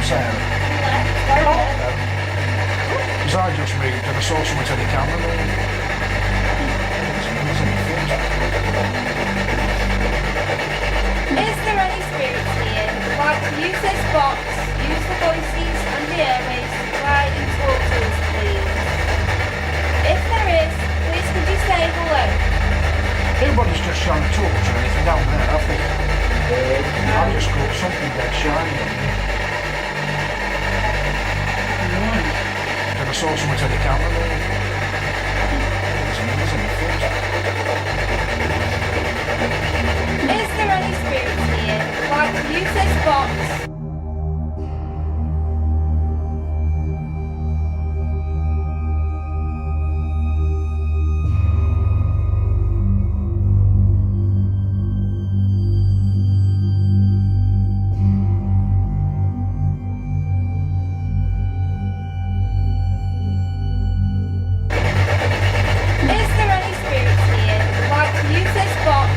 Sarah? Because I just moved and I saw someone take the camera there. Is there any spirits here who would like to use this box, use the voices and the airways to try and talk to us, please? If there is, please could you say hello? Nobody's just shone a torch or anything down there, have they? I just caught something dead shiny on me. And I saw someone take the camera there. It's amazing, the foot. Is there any spirits here who would like to use this box? Is there any spirits here who would like to use this box?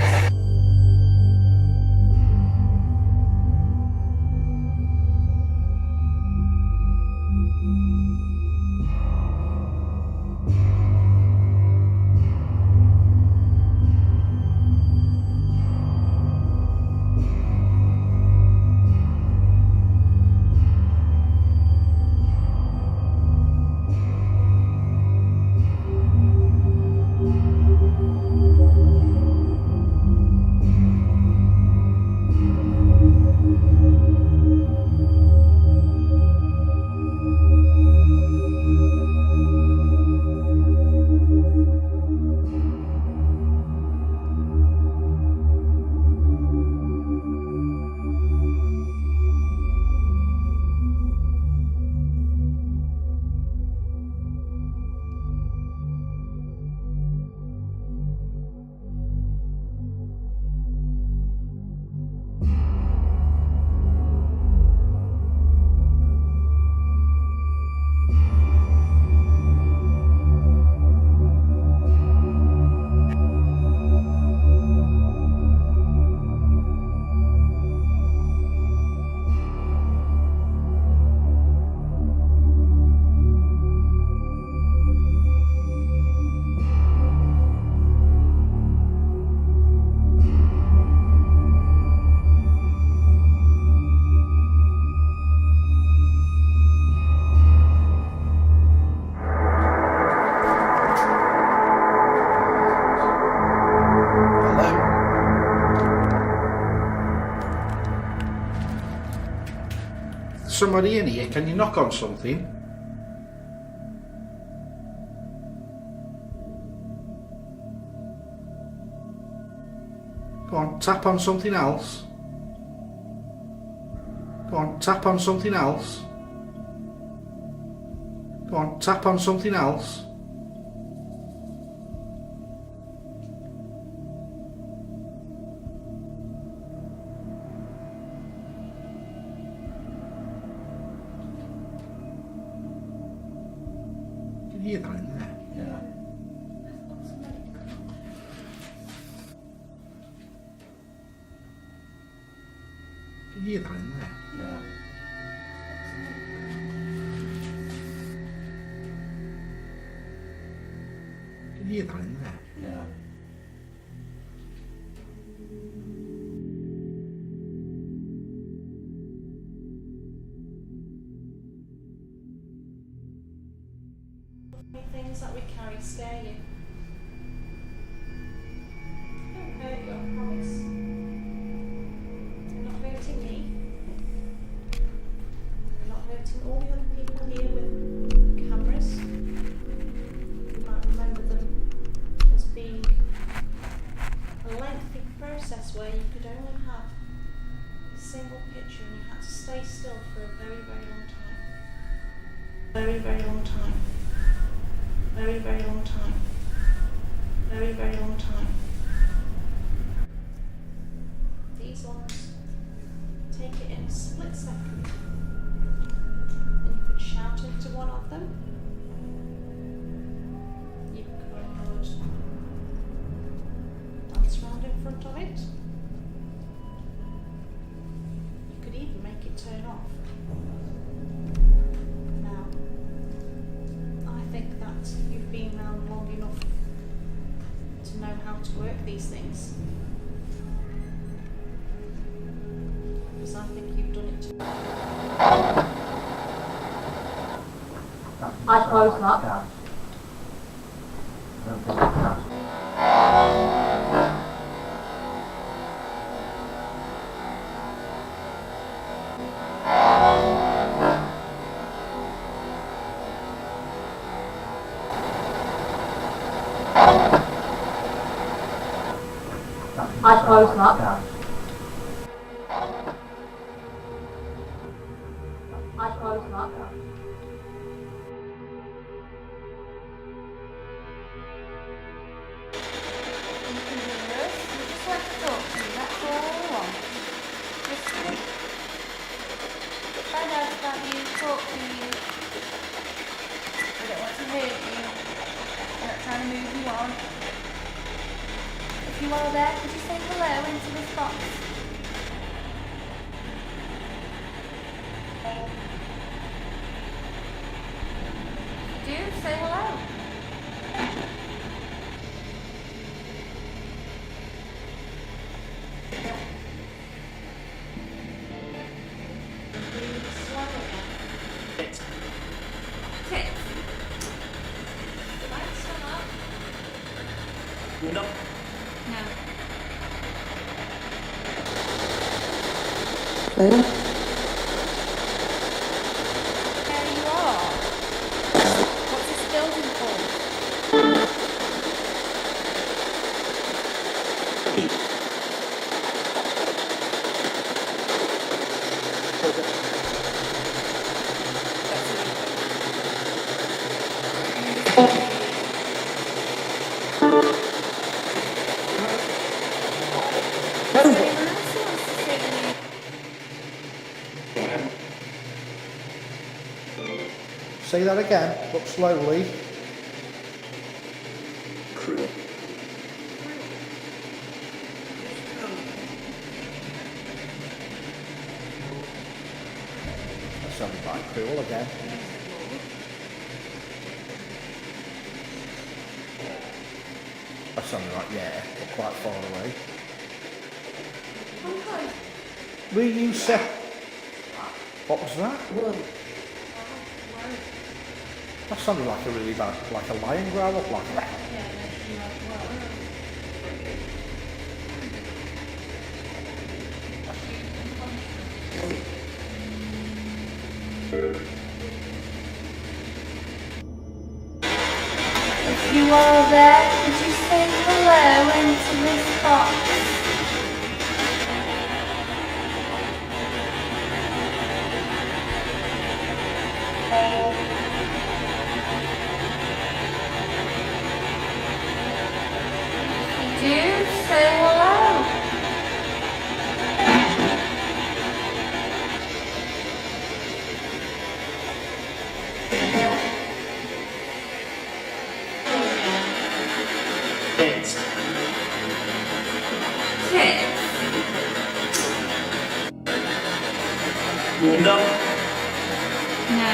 Somebody in here, can you knock on something? Go on, tap on something else. Go on, tap on something else. Go on, tap on something else. Can you hear that in there? Yeah. Can you hear that in there? Yeah. Can you hear that in there? Yeah. Things that we carry scare you. Don't hurt you, I promise. You're not hurting me. You're not hurting all the other people here with cameras. You might remember them as being a lengthy process where you could only have a single picture and you had to stay still for a very, very long time. Very, very long time. Very, very long time. Very, very long time. These ones take it in a split second. And you could shout into one of them. You could dance around in front of it. You could even make it turn off. how to work these things. Because I think you've done it too. I close that. I close that. I close that. You can hear us. We just like to talk to you. That's all we want. Just find out about you, talk to you. We don't want to hurt you. We're not trying to move you on. If you are there, could you say hello into this box? If you do, say hello. Tits. Lights come up. No. No. There you are. What's this building called? Anyone else who wants to say the name? Say that again, but slowly. That sounded like cool again. That sounded like yeah, but quite far away. Will you say? What was that? That sounded like a really bad, like a lion growl, like that. If you are there, could you say hello into this box? If you do, say hello. Tits. Tits. No. No.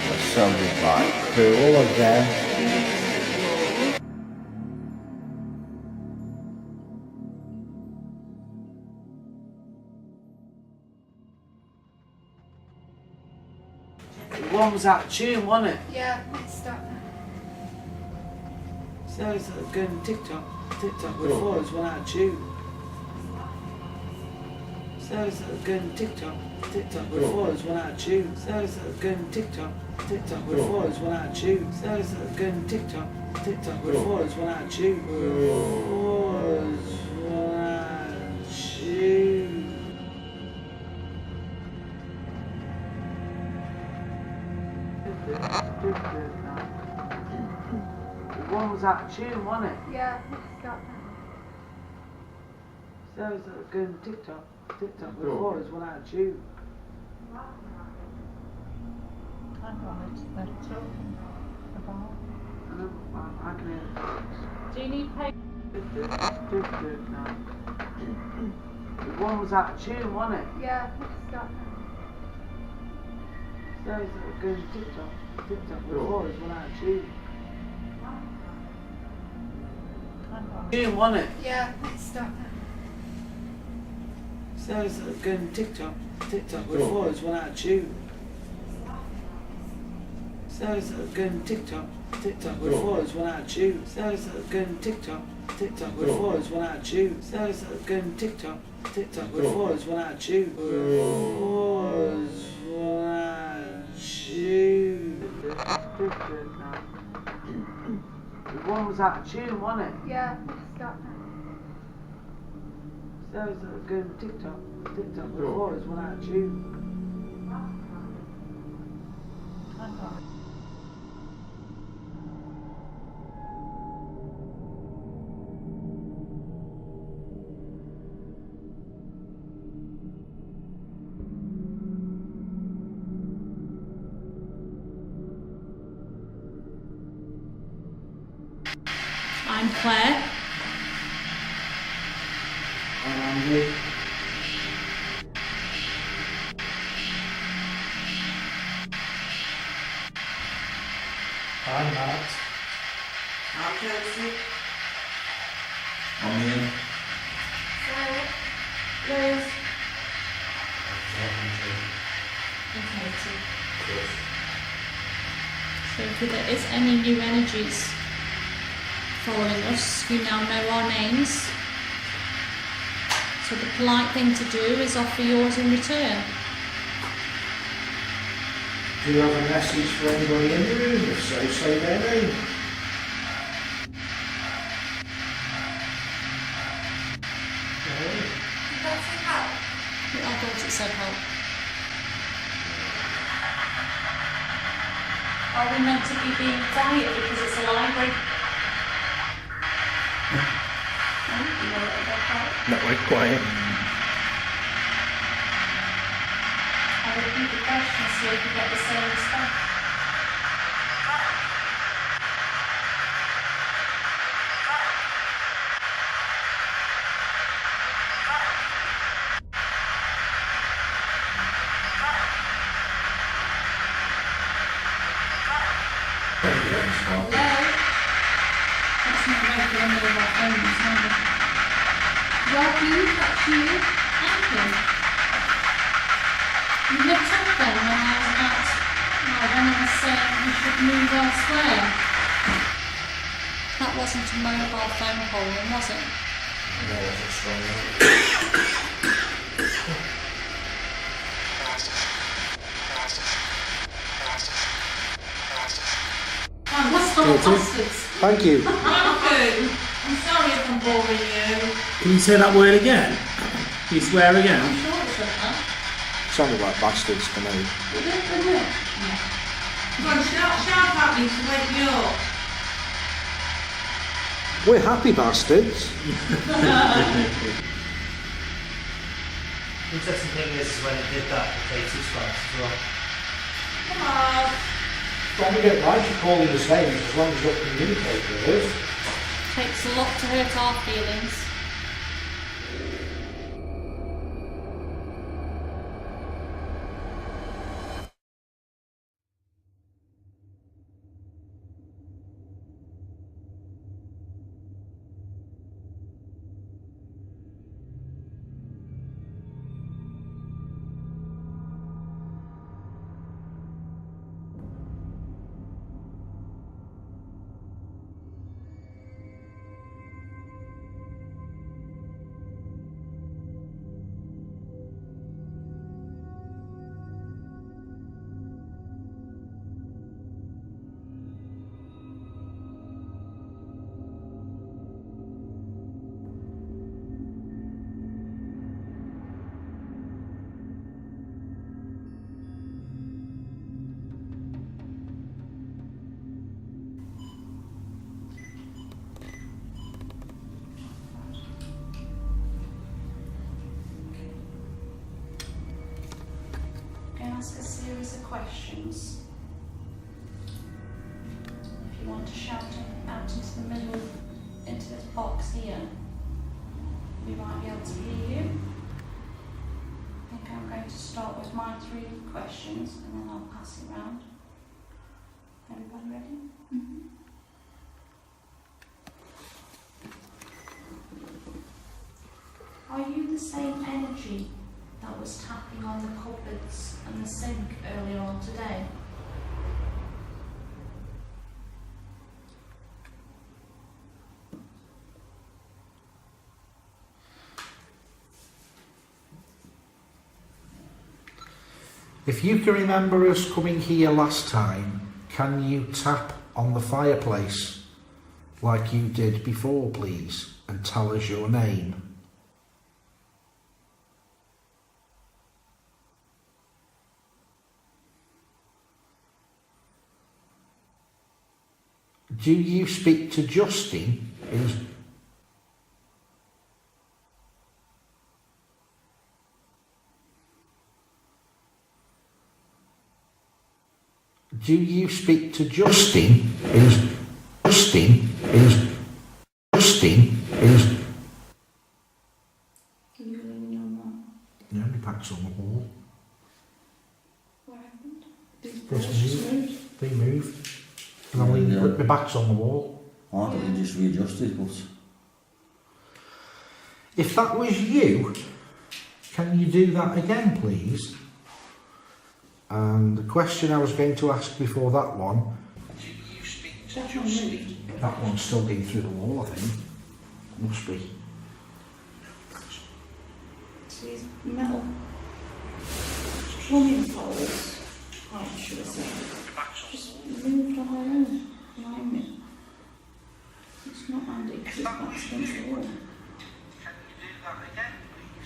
That sounded like cool again. One was out of tune, wasn't it? Yeah, let's stop. So it's like going TikTok. TikTok before it was one out of tune. So it's like going TikTok. TikTok before it was one out of tune. So it's like going TikTok. TikTok before it was one out of tune. So it's like going TikTok. TikTok before it was one out of tune. Before it was one out of tune. out of tune, wasn't it? Yeah, stop. So it was like going TikTok before it was one out of tune. Hang on, it's they're talking about. I can hear it. Do you need paper? The one was out of tune, wasn't it? Yeah, stop. So it was like going TikTok before it was one out of tune. Hang on. Tune, wasn't it? Yeah, stop. So it was like going TikTok before it was one out of tune. So it was like going TikTok before it was one out of tune. So it was like going TikTok before it was one out of tune. So it was like going TikTok before it was one out of tune. Before it was one out of tune. The one was out of tune, wasn't it? Yeah, stop. So it was like going TikTok before it was one out of tune. Hang on. I'm Claire. I'm Andy. I'm Matt. I'm Chelsea. I'm Ian. Liz. So if there is any new energies following us, you now know our names. So the polite thing to do is offer yours in return. Do you have a message for anybody in the room? If so, say their name. I thought it said help. Are we meant to be being quiet because it's a library? Not like quiet. I'll repeat the question so you can get the same response. Hello? That's not regular mobile phones, no. Welcome, that's you. Thank you. You looked up then when I was saying we should move elsewhere. That wasn't a mobile phone calling, was it? No, it's strong. Oh, what's the bastards? Thank you. Thank you. I'm sorry if I'm boring you. Can you say that word again? Can you swear I'm again? sure it's like that. Sounded like bastards to me. Is it? Yeah. Come on, shout at me to wake me up. We're happy bastards. Interesting thing is when it did that, it takes its stripes as well. Come on. Don't we get right to call you the same as long as you'll communicate with us? Takes a lot to hurt our feelings. ask a series of questions. If you want to shout it out into the middle, into this box here, we might be able to hear you. I think I'm going to start with my 3 questions and then I'll pass it round. Everybody ready? Mm-hmm. Are you the same energy that was tapping on the cupboards and the sink earlier on today? If you can remember us coming here last time, can you tap on the fireplace like you did before, please, and tell us your name? Do you speak to Justin? Do you speak to Justin? Justin? Can you lean on that? Yeah, my back's on the wall. What happened? They moved. And I'm leaning with my back's on the wall. I thought they just readjusted, but... If that was you, can you do that again, please? And the question I was going to ask before that one, that one's still going through the wall, I think. Must be. So these metal plumbing poles, I should have said, just moved on their own behind me. It's not handy because it's back against the wall.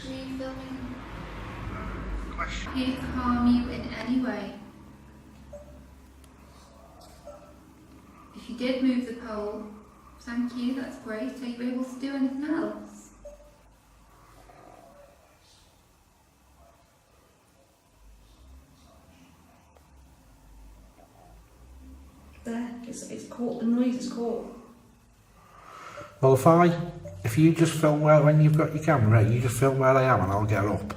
Are you filming? He'd harm you in any way. If you did move the pole, thank you, that's great. Are you able to do anything else? There, it's caught, the noise is caught. Well, if you just film when you've got your camera, you just film where I am and I'll get up.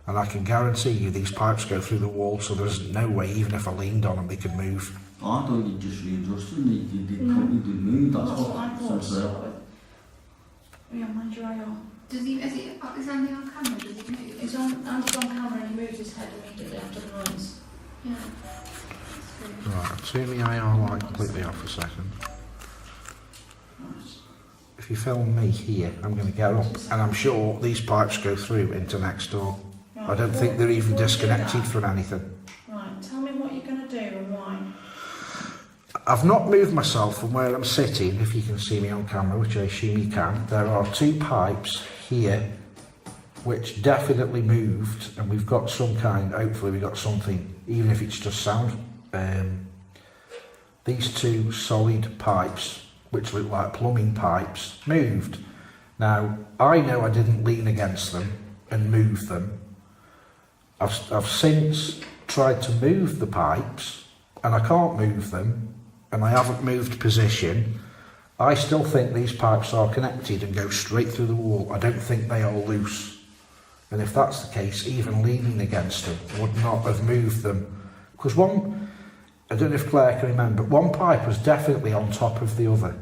And I can guarantee you these pipes go through the wall, so there's no way, even if I leaned on them, they could move. I thought you just readjusted and you did move, that's what I thought to start with. Yeah, mind your eye on. Is Andy on camera? Does he move? He's on, Andy's on camera and he moves his head immediately after the noise. Yeah. Right, I'll turn my IR light completely off a second. If you film me here, I'm going to get up, and I'm sure these pipes go through into next door. Right, I don't think they're even disconnected from anything. Right, tell me what you're going to do and why. I've not moved myself from where I'm sitting, if you can see me on camera, which I assume you can. There are 2 pipes here which definitely moved, and we've got some kind, hopefully we've got something, even if it's just sound. These 2 solid pipes, which look like plumbing pipes, moved. Now, I know I didn't lean against them and move them. I've since tried to move the pipes, and I can't move them, and I haven't moved position. I still think these pipes are connected and go straight through the wall. I don't think they are loose. And if that's the case, even leaning against them would not have moved them. Because one, I don't know if Claire can remember, one pipe was definitely on top of the other.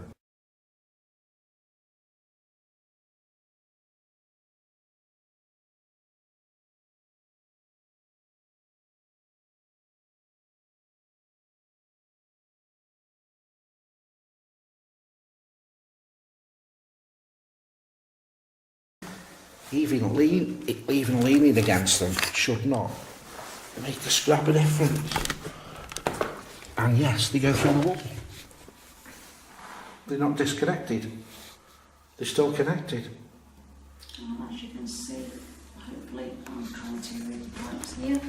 Even leaning against them should not make a scrap of difference. And yes, they go through the wall. They're not disconnected. They're still connected. Well, as you can see, hopefully I'm trying to move the pipes here.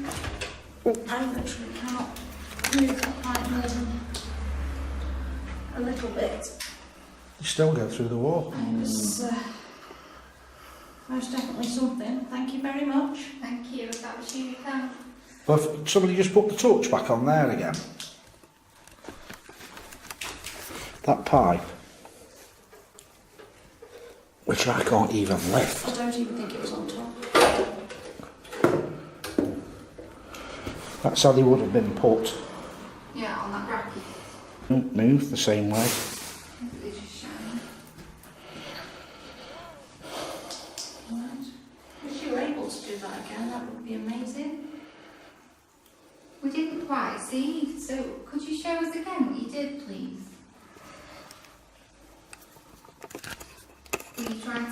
I literally cannot move that pipe more than a little bit. They still go through the wall. It was most definitely something. Thank you very much. Thank you. If that was you, you can. Well, if somebody just put the torch back on there again. That pipe, which I can't even lift. I don't even think it was on top. That's how they would have been put. Yeah, on that rack. Don't move the same way. They just shine. Right. If you were able to do that again, that would be amazing. We didn't quite see, so could you show us again what you did, please? Were you trying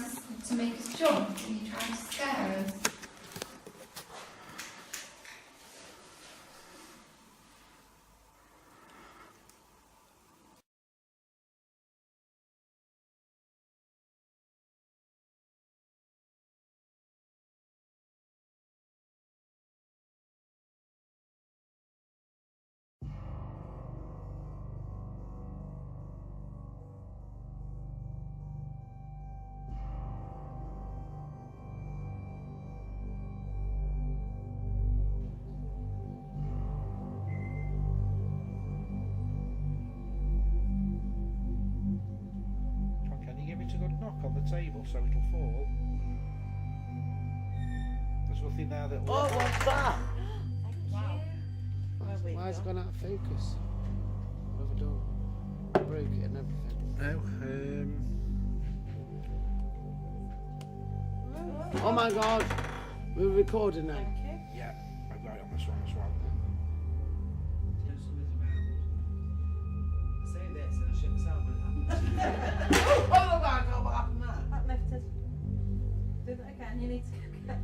to make us jump? Were you trying to scare us? Can you give it a good knock on the table so it'll fall? There's nothing there that... Oh, what's that? Wow. Why has it gone out of focus? What have I done? Broke it and everything. No, Oh my god! We're recording now. Thank you. yeah, I've got it on this one as well. I say this and I shit myself when it happens. Oh my god, what happened there? That lifted. Do that again. You need to go.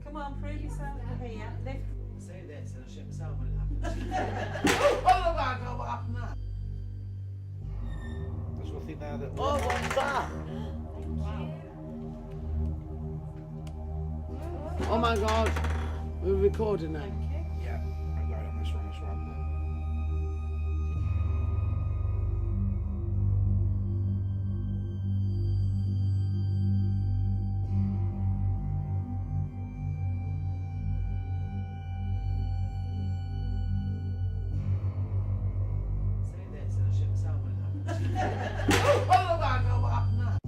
Come on, prove yourself. Here, lift. I say this and I shit myself when it happens. Oh my god, what happened there? There's nothing there that... Oh, what's that? Wow. Oh my god! We're recording now. Thank you. Yeah, I've got it on this one as well. I say this and I shit myself when it happens. Oh my god, what happened there?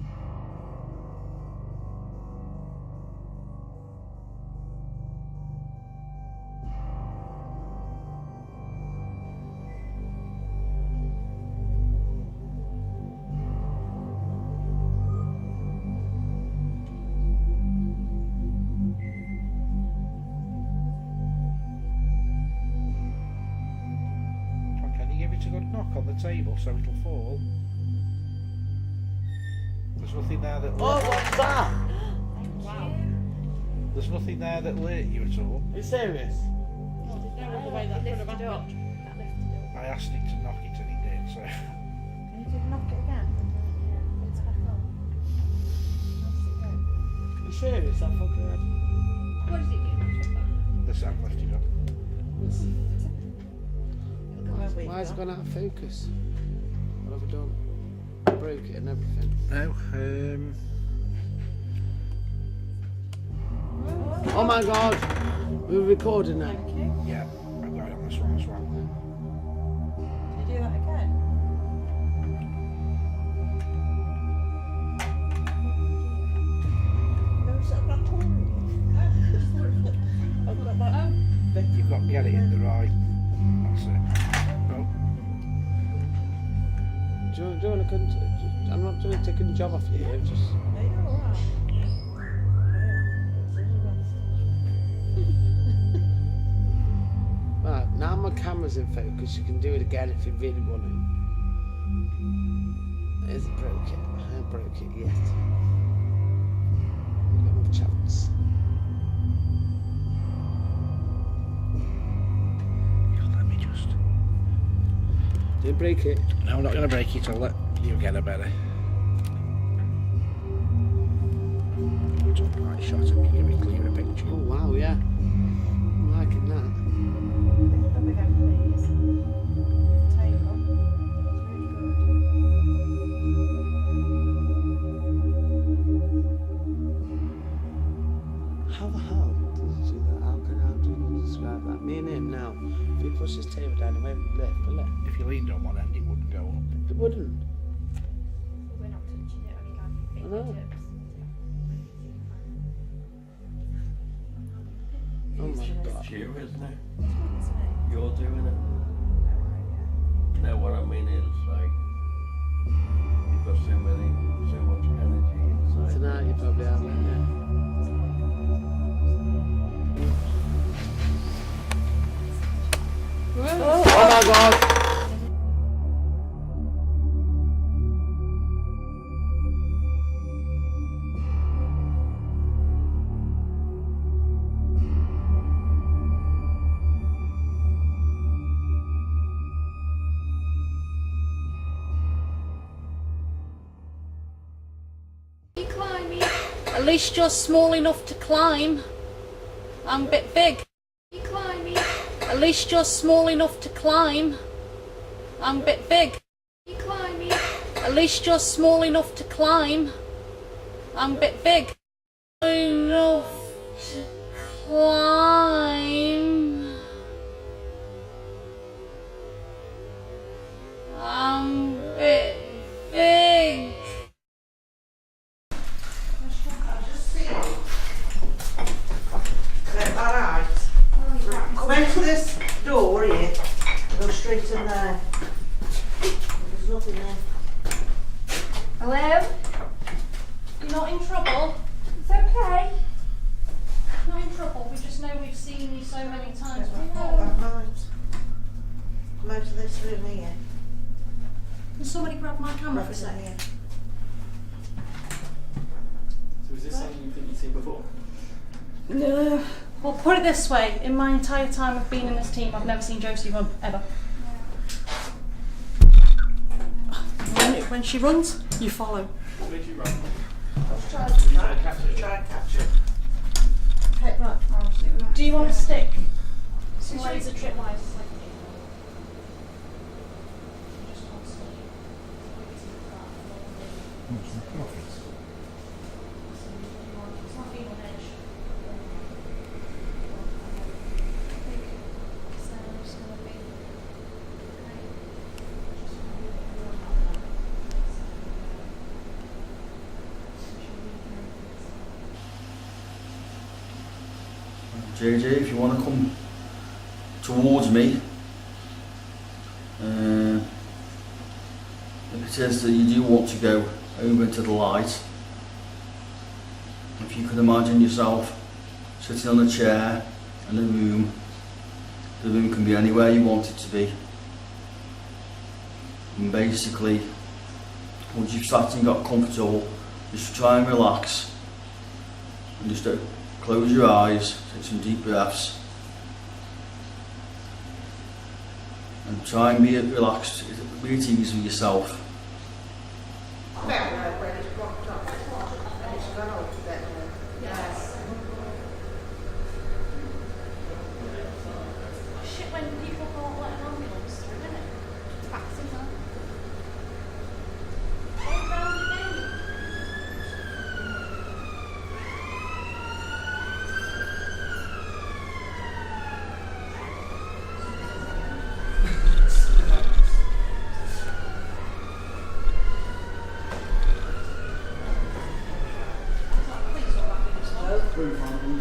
Can you give it a good knock on the table so it'll fall? There's nothing there that... Oh, what's that? Wow. There's nothing there that hurt you at all. Are you serious? No other way that could have happened. That lifted up. I asked him to knock it and he did, so... Can you just knock it again? Yeah. It's back on. Are you serious? That fucking head. What did it do? This I've lifted up. Why has it gone out of focus? What have I done? Broke it and everything. No, Oh my god! We're recording now. Thank you. yeah, I've got it on this one as well. Can you do that again? You've got to get it in the right... That's it. Oh, Do you want to I'm not trying to take a job off you here, just... Right, now my camera's in focus, you can do it again if you really want to. Is it broke it? I haven't broke it yet. I've got another chance. let me just... Don't break it. No, I'm not going to break it, I'll let you get a better. Top right shot and give me a clearer picture. Oh wow, yeah. I'm liking that. Lift up again, please. Table. How the hell does it do that? How do you describe push this table down and won't lift, will it? If you leaned on one end, it wouldn't go up. It wouldn't. We're not touching it, only like I know. fingertips. Oh my god. It's you, isn't it? You're doing it. No, what I mean is, like, you've got so much energy inside. Tonight you probably have it, yeah. Oh my god! You climbing? At least you're small enough to climb. I'm a bit big. You climbing? At least you're small enough to climb. I'm a bit big. You climbing? At least you're small enough to climb. I'm a bit big. Enough to climb. I'm a bit big. Alright. Come out to this door here. Go straight in there. There's nothing there. Hello? You're not in trouble. It's okay. Not in trouble. We just know we've seen you so many times before. Alright. Come out to this room here. Can somebody grab my camera for a Right in second? here. So is this something you think you've seen before? No. Well, put it this way. In my entire time of being in this team, I've never seen Josie run, ever. When she runs, you follow. What made you run? Try and catch it. Okay, right. Do you want a stick? Some laser trip wise. JJ, if you want to come towards me, if it says that you do want to go over to the light, if you could imagine yourself sitting on a chair in a room, the room can be anywhere you want it to be, and basically once you've sat and got comfortable, just try and relax and just close your eyes, take some deep breaths, and try and be relaxed, be at ease with yourself. Where it's blocked up. And it's gone out to bed. Yes. Shit, when people can't let an ambulance through, isn't it? Taxis, huh? Go round again.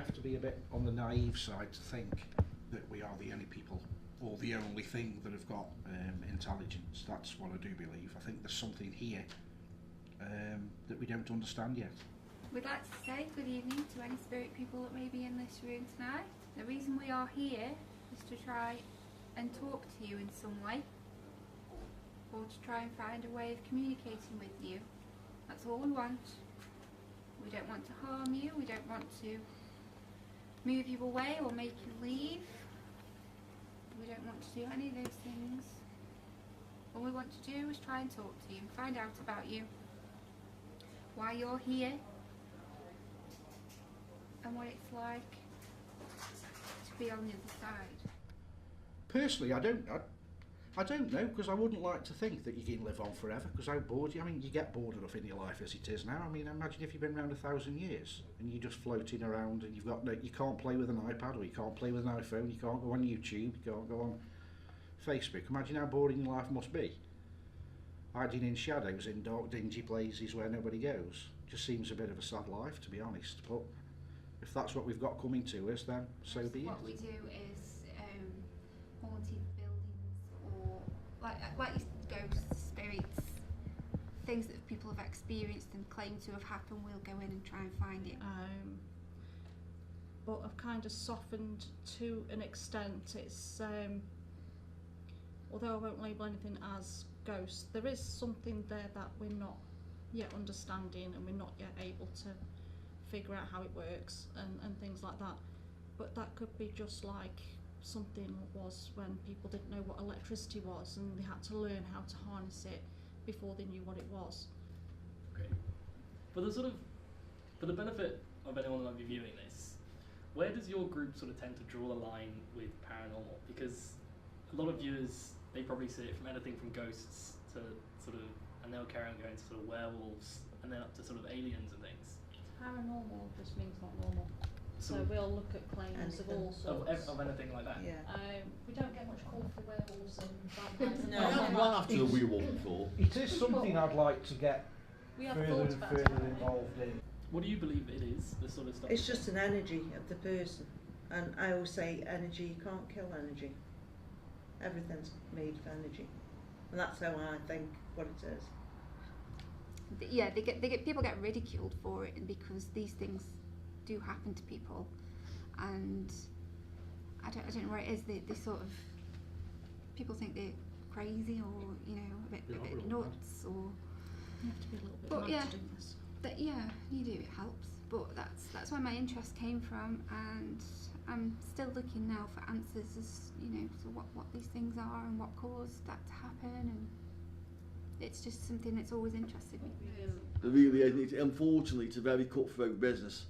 have to be a bit on the naive side to think that we are the only people or the only thing that have got intelligence. That's what I do believe. I think there's something here that we don't understand yet. We'd like to say good evening to any spirit people that may be in this room tonight. The reason we are here is to try and talk to you in some way, or to try and find a way of communicating with you. That's all we want. We don't want to harm you, we don't want to move you away or make you leave. We don't want to do any of those things. All we want to do is try and talk to you, find out about you, why you're here, and what it's like to be on the other side. Personally, I don't know, because I wouldn't like to think that you can live on forever, because how bored you, I mean, you get bored enough in your life as it is now. I mean, imagine if you've been around 1,000 years and you're just floating around and you can't play with an iPad, or you can't play with an iPhone, you can't go on YouTube, you can't go on Facebook. Imagine how boring your life must be. Hiding in shadows in dark, dingy places where nobody goes. Just seems a bit of a sad life, to be honest, but if that's what we've got coming to us, then so be it. What we do is haunted buildings, or like ghosts, spirits, things that people have experienced and claim to have happened. We'll go in and try and find it. But I've kind of softened to an extent. It's although I won't label anything as ghosts, there is something there that we're not yet understanding, and we're not yet able to figure out how it works and things like that. But that could be just like something was when people didn't know what electricity was, and they had to learn how to harness it before they knew what it was. Okay. For the benefit of anyone that might be viewing this, where does your group sort of tend to draw the line with paranormal? Because a lot of viewers, they probably see it from anything from ghosts to sort of, and they'll carry on going to sort of werewolves, and then up to sort of aliens and things. Paranormal just means not normal. So we'll look at claims of all sorts. Of anything like that? Yeah. We don't get much call for werewolves and vampires. No. I haven't run after a werewolf before. It is something I'd like to get We have further thought and about further it. involved in. What do you believe it is, this sort of stuff? It's just an energy of the person. And I always say energy, you can't kill energy. Everything's made of energy. And that's how I think what it is. Yeah, people get ridiculed for it, and because these things do happen to people, and I don't know where it is. They sort of, people think they're crazy, or a bit nuts, or You have to be a little bit mad to do this. Yeah, you do. It helps, but that's where my interest came from, and I'm still looking now for answers as to what these things are and what caused that to happen, and it's just something that's always interested me. It really is. Unfortunately, it's a very cutthroat business,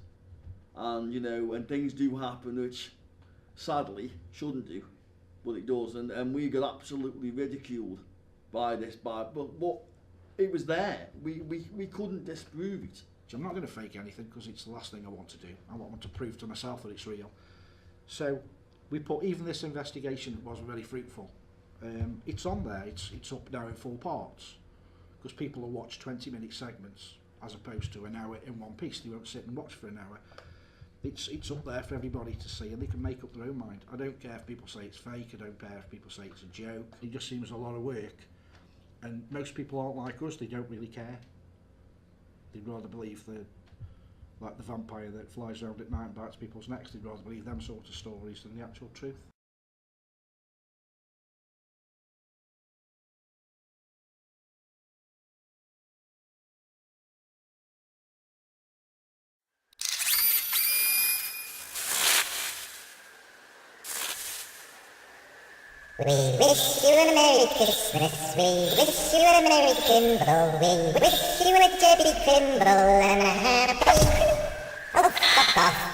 and when things do happen, which sadly shouldn't do, but it does, and we got absolutely ridiculed by this. But it was there. We couldn't disprove it. So I'm not going to fake anything, because it's the last thing I want to do. I want to prove to myself that it's real. So we put even this investigation that wasn't very fruitful. It's on there. It's up now in 4 parts, because people will watch 20-minute segments as opposed to an hour in one piece. They won't sit and watch for an hour. It's up there for everybody to see, and they can make up their own mind. I don't care if people say it's fake. I don't care if people say it's a joke. It just seems a lot of work, and most people aren't like us. They don't really care. They'd rather believe like the vampire that flies around at night and bites people's necks. They'd rather believe them sort of stories than the actual truth. We wish you a Merry Christmas, we wish you a Merry Kimble, we wish you a Debbie Crimble and a Happy... Oh, fuck off.